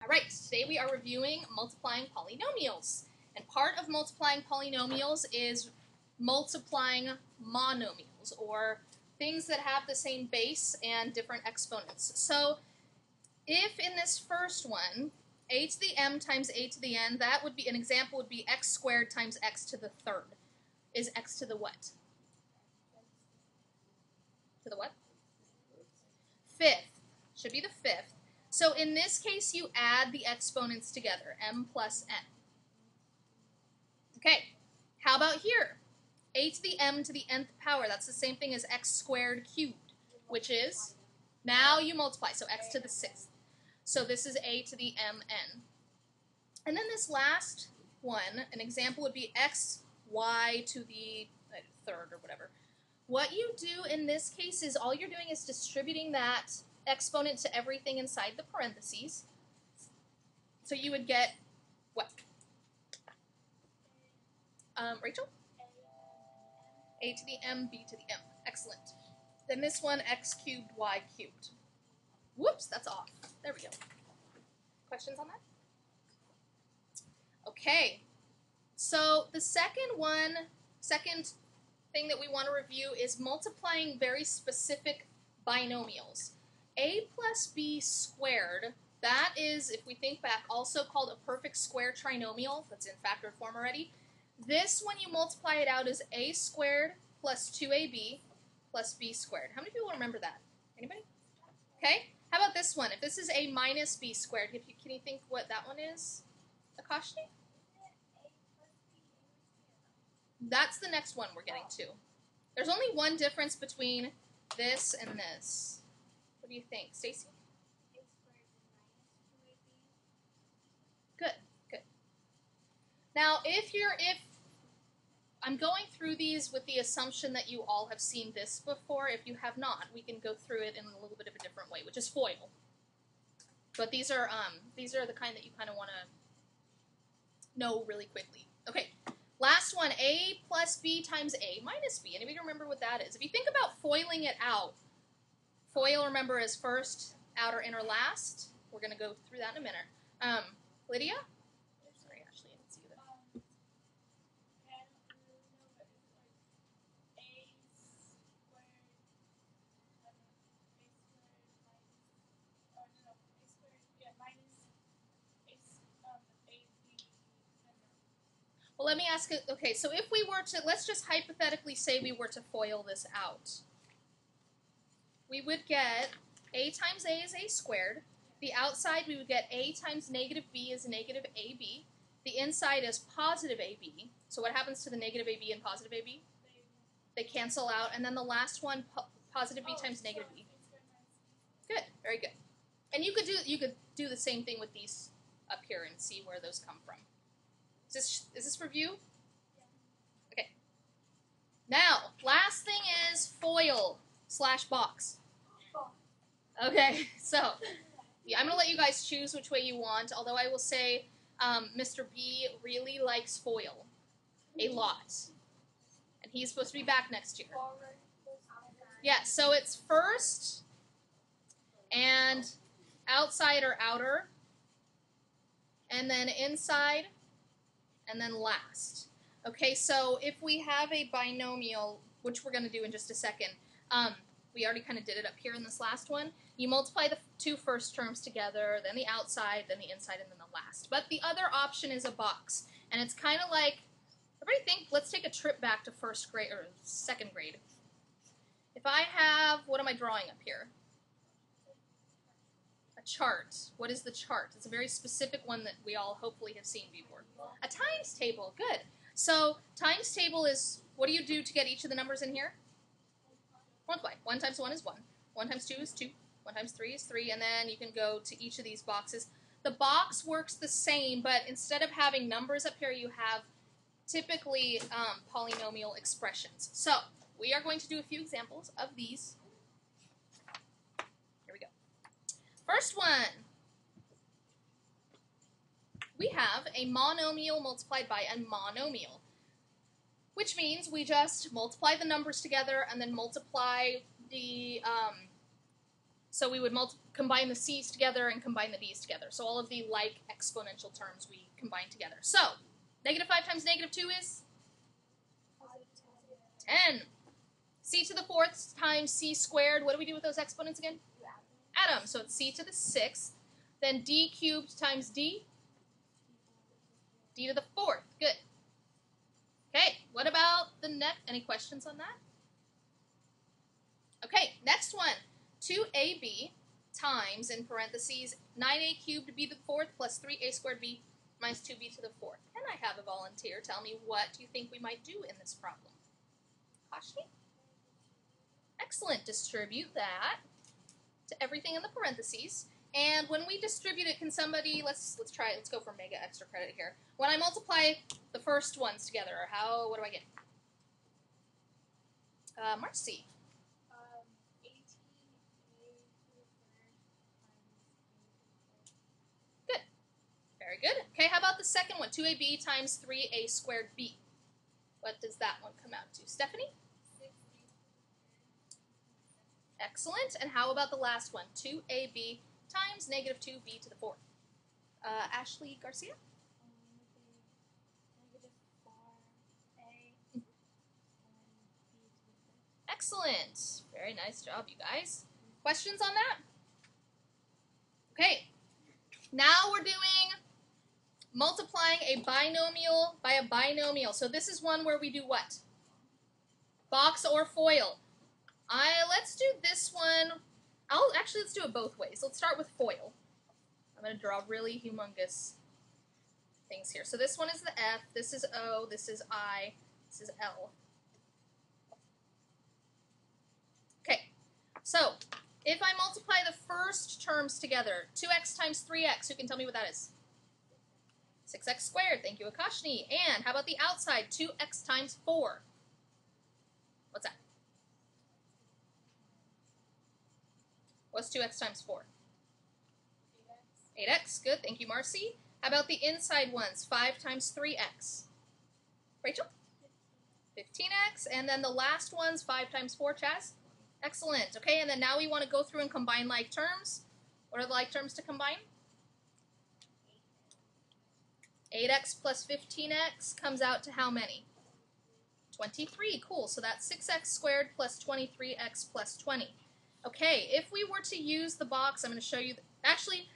Alright, today we are reviewing multiplying polynomials. And part of multiplying polynomials is multiplying monomials, or things that have the same base and different exponents. So if in this first one, a to the m times a to the n, that would be, an example would be x squared times x to the third. Is x to the what? To the what? Fifth. Should be the fifth. So in this case, you add the exponents together, m plus n. Okay, how about here? A to the m to the nth power, that's the same thing as x squared cubed, which is, now you multiply, so x to the sixth. So this is a to the mn. And then this last one, an example would be x y to the third or whatever. What you do in this case is all you're doing is distributing that exponent to everything inside the parentheses. So you would get what? Rachel? A to the m, b to the m. Excellent. Then this one, x cubed, y cubed. Whoops, that's off. There we go. Questions on that? Okay. So the second thing that we want to review is multiplying very specific binomials. A plus b squared, that is, if we think back, also called a perfect square trinomial. That's in factored form already. This, when you multiply it out, is a squared plus 2ab plus b squared. How many people remember that? Anybody? Okay. How about this one? If this is a minus b squared, can you think what that one is? Akashni? That's the next one we're getting to. There's only one difference between this and this. What do you think, Stacy? Good, good. Now, if I'm going through these with the assumption that you all have seen this before. If you have not, we can go through it in a little bit of a different way, which is FOIL. But these are the kind that you kind of want to know really quickly. Okay. Last one, a plus b times a minus b. Anybody remember what that is? If you think about foiling it out, FOIL, remember, is first, outer, inner, last. We're going to go through that in a minute. Lydia? Sorry, Ashley, I didn't see that. Well, let me ask it. Okay, so if we were to, let's just hypothetically say we were to FOIL this out. We would get a times a is a squared. The outside, we would get a times negative b is negative ab. The inside is positive ab. So what happens to the negative ab and positive ab? They cancel out. And then the last one, positive b times negative b. Good, very good. And you could do the same thing with these up here and see where those come from. Is this review? Okay. Now, last thing is FOIL/box. Okay, so yeah, I'm going to let you guys choose which way you want, although I will say Mr. B really likes FOIL a lot. And he's supposed to be back next year. Yeah, so it's first and outside or outer, and then inside, and then last. Okay, so if we have a binomial, which we're going to do in just a second, we already kind of did it up here in this last one. You multiply the two first terms together, then the outside, then the inside, and then the last. But the other option is a box, and it's kind of like, everybody think, let's take a trip back to first grade, or second grade. If I have, what am I drawing up here? A chart. What is the chart? It's a very specific one that we all hopefully have seen before. A times table. Good. So times table is, what do you do to get each of the numbers in here? Multiply. 1 times 1 is 1. 1 times 2 is 2. 1 times 3 is 3. And then you can go to each of these boxes. The box works the same, but instead of having numbers up here, you have typically polynomial expressions. So we are going to do a few examples of these. Here we go. First one. We have a monomial multiplied by a monomial, which means we just multiply the numbers together and then multiply the So we would combine the c's together and combine the d's together. So all of the like exponential terms we combine together. So negative 5 times negative 2 is 10. C to the 4th times c squared. What do we do with those exponents again? Add them. So it's c to the 6th. Then d cubed times d. D to the 4th. Good. Okay, what about the next? Any questions on that? Okay, next one. 2ab times, in parentheses, 9a cubed b to the 4th plus 3a squared b minus 2b to the 4th. Can I have a volunteer tell me what you think we might do in this problem? Kashni? Excellent. Distribute that to everything in the parentheses. And when we distribute it, can somebody, let's try it. Let's go for mega extra credit here. When I multiply the first ones together, what do I get? Marcy. 18a to the 3rd times Good. Very good. Okay, how about the second one? 2ab times 3a squared b. What does that one come out to? Stephanie? 6a. Excellent. And how about the last one? 2ab times negative 2b to the 4th. Ashley Garcia? Negative 4a Mhm. and b to the 5th. Excellent. Very nice job, you guys. Questions on that? Okay. Now we're doing multiplying a binomial by a binomial. So this is one where we do what? Box or foil. Let's do this one. Let's do it both ways. Let's start with foil. I'm going to draw really humongous things here. So this one is the F, this is O, this is I, this is L. Okay, so if I multiply the first terms together, 2x times 3x, who can tell me what that is? 6x squared, thank you, Akashni. And how about the outside, 2x times 4? What's that? What's 2x times 4? 8x, good, thank you, Marcy. How about the inside ones, 5 times 3x? Rachel? 15x, and then the last ones, 5 times 4, Chaz? Excellent, okay, and then now we want to go through and combine like terms. What are the like terms to combine? 8x plus 15x comes out to how many? 23, cool, so that's 6x squared plus 23x plus 20. Okay, if we were to use the box, I'm going to show you, actually,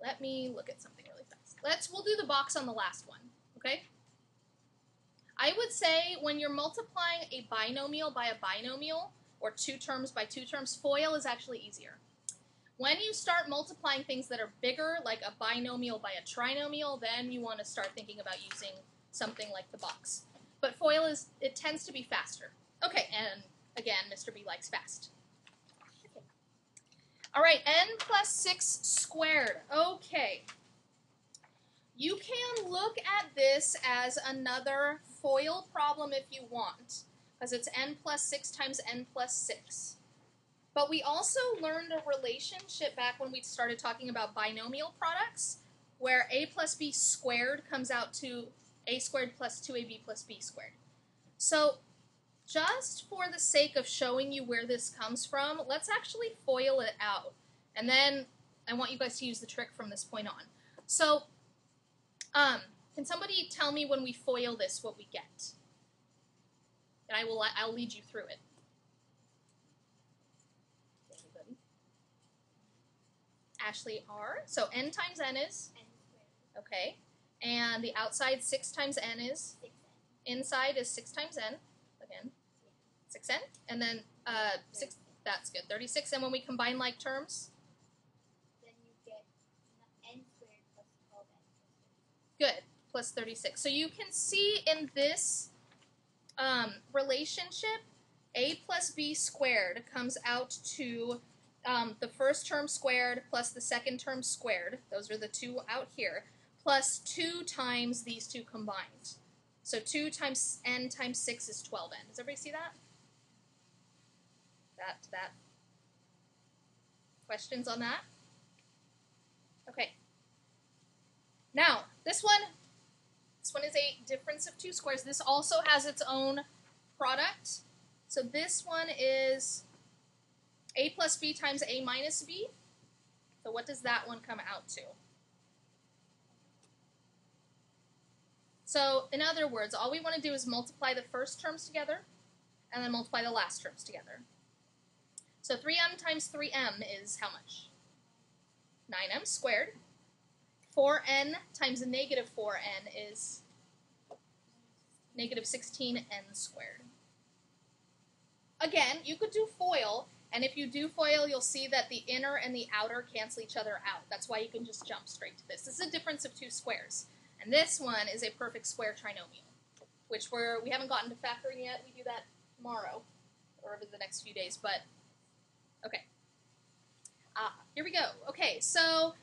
let me look at something really fast. We'll do the box on the last one, okay? I would say when you're multiplying a binomial by a binomial, or two terms by two terms, FOIL is actually easier. When you start multiplying things that are bigger, like a binomial by a trinomial, then you want to start thinking about using something like the box. But FOIL it tends to be faster. Okay, and again, Mr. B likes fast. Okay. All right, n plus 6 squared. Okay. You can look at this as another FOIL problem if you want, because it's n plus 6 times n plus 6. But we also learned a relationship back when we started talking about binomial products, where a plus b squared comes out to a squared plus 2ab plus b squared. So just for the sake of showing you where this comes from, let's actually FOIL it out. And then I want you guys to use the trick from this point on. So can somebody tell me when we FOIL this what we get? And I'll lead you through it. Anybody? Ashley R. So n times n is? N squared. Okay. And the outside 6 times n is? 6n. Inside is 6 times n. Again. 6n. And then 6, that's good. 36. And when we combine like terms? Then you get n squared plus 12n plus 36. Good. Plus 36. So you can see in this relationship, a plus b squared comes out to the first term squared plus the second term squared. Those are the two out here. Plus 2 times these two combined. So 2 times n times 6 is 12n. Does everybody see that? That. Questions on that? Okay. Now, this one is a difference of two squares. This also has its own product. So this one is A plus B times A minus B. So what does that one come out to? So in other words, all we want to do is multiply the first terms together and then multiply the last terms together. So 3m times 3m is how much? 9m squared. 4n times negative 4n is negative 16n squared. Again, you could do FOIL, and if you do FOIL, you'll see that the inner and the outer cancel each other out. That's why you can just jump straight to this. This is a difference of 2 squares. And this one is a perfect square trinomial, which we haven't gotten to factoring yet. We do that tomorrow, or over the next few days, but okay. Here we go. Okay, so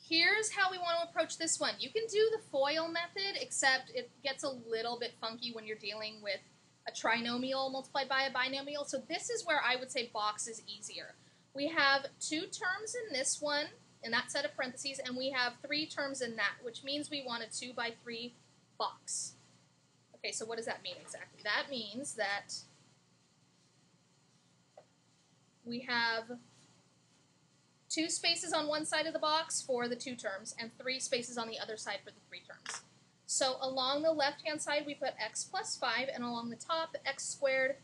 here's how we want to approach this one. You can do the FOIL method, except it gets a little bit funky when you're dealing with a trinomial multiplied by a binomial. So this is where I would say box is easier. We have 2 terms in this one, in that set of parentheses, and we have 3 terms in that, which means we want a 2 by 3 box. Okay, so what does that mean exactly? That means that we have 2 spaces on one side of the box for the 2 terms, and 3 spaces on the other side for the 3 terms. So along the left-hand side, we put x plus 5, and along the top, x squared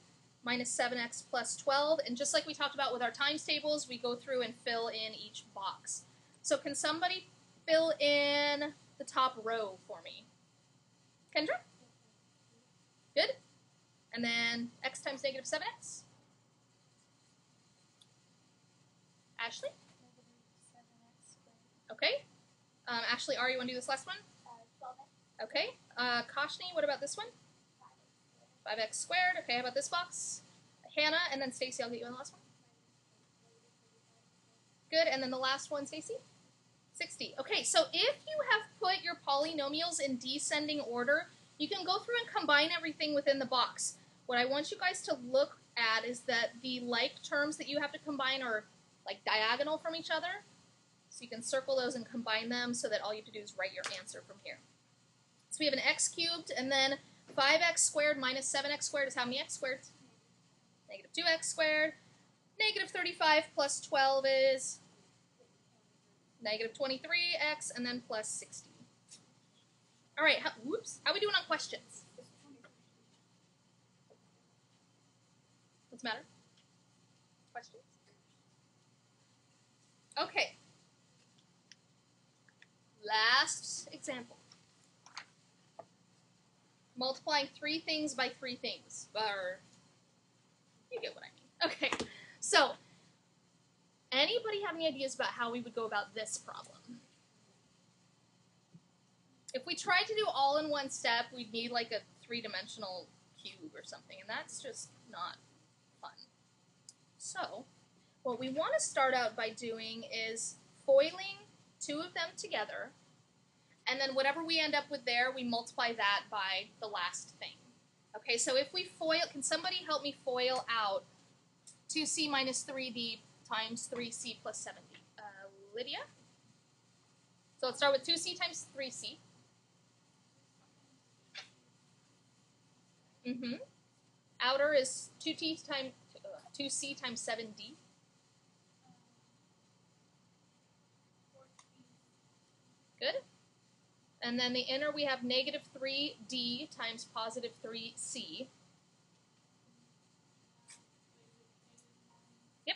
minus 7x plus 12. And just like we talked about with our times tables, we go through and fill in each box. So can somebody fill in the top row for me? Kendra? Good. And then x times negative 7x. Ashley? Okay. Ashley, Ari, you want to do this last one? 12x. Okay. Kashni, what about this one? 5x squared. Okay, how about this box? Hannah, and then Stacy, I'll get you on the last one. Good, and then the last one, Stacy? 60. Okay, so if you have put your polynomials in descending order, you can go through and combine everything within the box. What I want you guys to look at is that the like terms that you have to combine are like diagonal from each other. So you can circle those and combine them so that all you have to do is write your answer from here. So we have an x cubed, and then 5x squared minus 7x squared is how many x squared? Negative 2x squared. Negative 35 plus 12 is negative 23x, and then plus 60. All right, how are we doing on questions? What's the matter? Questions? Okay. Last example. Multiplying 3 things by 3 things. Or, you get what I mean. Okay, so, anybody have any ideas about how we would go about this problem? If we tried to do all in one step, we'd need like a 3-dimensional cube or something, and that's just not fun. So, what we want to start out by doing is foiling 2 of them together, and then whatever we end up with there, we multiply that by the last thing. Okay, so if we foil, can somebody help me foil out 2c minus 3d times 3c plus 7d? Lydia? So let's start with 2c times 3c. Outer is 2c times 7d. Good. And then the inner we have negative 3d times positive 3c. Yep.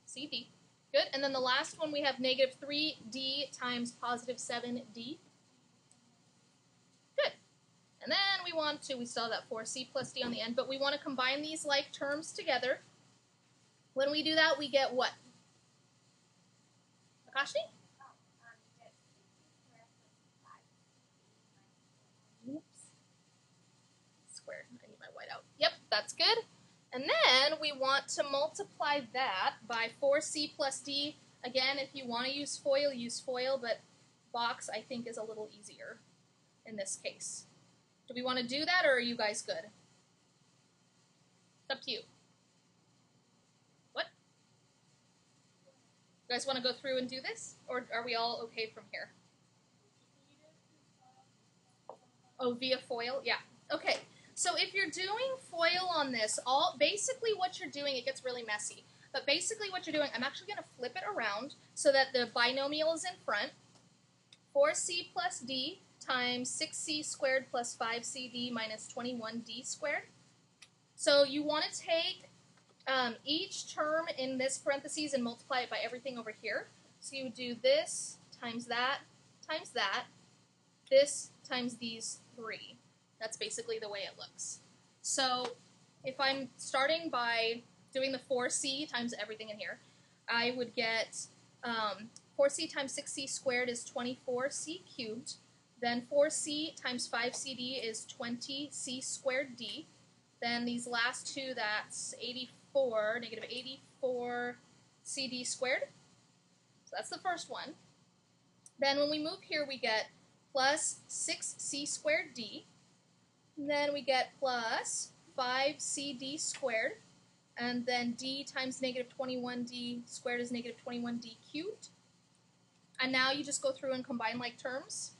CD. Good. And then the last one we have negative 3d times positive 7d. Good. And then we still have that 4c plus d on the end, but we want to combine these like terms together. When we do that, we get what? Akashni? Squared. I need my whiteout. Yep, that's good. And then we want to multiply that by 4c plus d. Again, if you want to use FOIL, but box I think is a little easier in this case. Do we want to do that, or are you guys good? It's up to you. What? You guys want to go through and do this, or are we all okay from here? Oh, via FOIL? Yeah. Okay. So if you're doing FOIL on this, basically what you're doing, it gets really messy. But basically what you're doing, I'm actually going to flip it around so that the binomial is in front. 4c plus d times 6c squared plus 5cd minus 21d squared. So you want to take each term in this parentheses and multiply it by everything over here. So you would do this times that, this times these three. That's basically the way it looks. So if I'm starting by doing the 4c times everything in here, I would get 4c times 6c squared is 24c cubed. Then 4c times 5cd is 20c squared d. Then these last two, that's 84, negative 84 cd squared. So that's the first one. Then when we move here, we get plus 6c squared d. And then we get plus 5cd squared. And then d times negative 21d squared is negative 21d cubed. And now you just go through and combine like terms,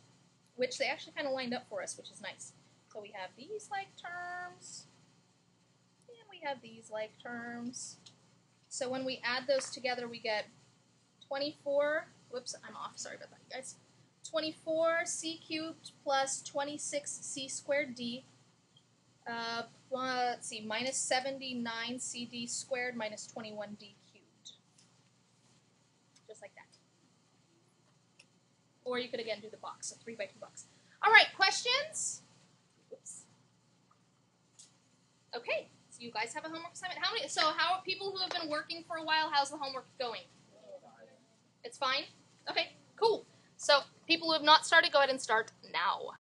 which they actually kind of lined up for us, which is nice. So we have these like terms. We have these like terms. So when we add those together, we get 24, whoops, I'm off, sorry about that, you guys. 24c cubed plus 26c squared d, let's see, minus 79cd squared minus 21d cubed. Just like that. Or you could again do the box, a 3x2 box. All right, questions? Whoops. Okay. You guys have a homework assignment? How are people who have been working for a while, how's the homework going? It's fine? Okay, cool. So people who have not started, go ahead and start now.